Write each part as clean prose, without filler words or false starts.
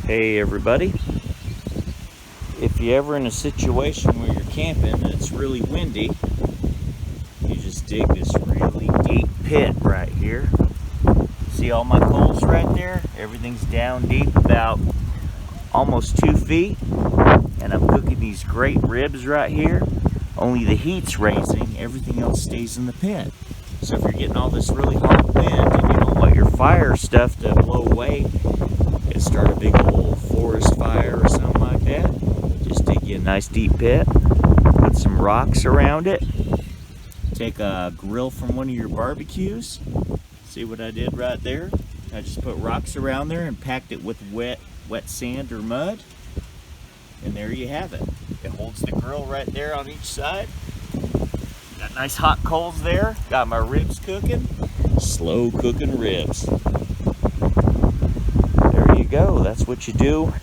Hey everybody, if you're ever in a situation where you're camping and it's really windy, you just dig this really deep pit right here. See all my coals right there? Everything's down deep about almost 2 feet, and I'm cooking these great ribs right here. Only the heat's raising, everything else stays in the pit. So if you're getting all this really hard wind and you don't want your fire stuff to blow away and start a big old forest fire or something like that, just dig you a nice deep pit, put some rocks around it, take a grill from one of your barbecues. See what I did right there? I just put rocks around there and packed it with wet sand or mud, and there you have it. It holds the grill right there on each side. Got nice hot coals there. Got my ribs cooking. Slow cooking ribs. There you go. That's what you do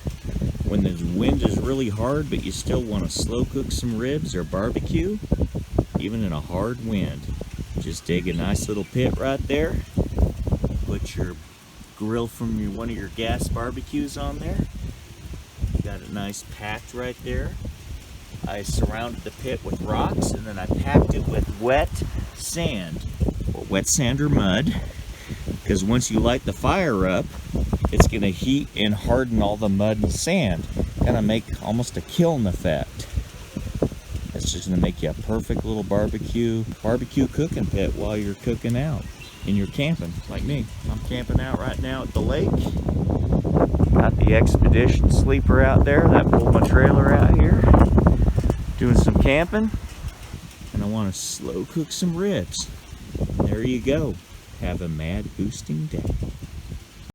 when the wind is really hard, but you still want to slow cook some ribs or barbecue, even in a hard wind. Just dig a nice little pit right there. Put your grill from one of your gas barbecues on there. Got it nice packed right there. I surrounded the pit with rocks, and then I packed it with wet sand or mud, because once you light the fire up, it's going to heat and harden all the mud and sand, kind of make almost a kiln effect. It's just going to make you a perfect little barbecue cooking pit while you're cooking out and you're camping like me. I'm camping out right now at the lake. Got the Expedition sleeper out there that pulled my trailer out here, doing some camping, and I want to slow cook some ribs. There you go. Have a mad boosting day.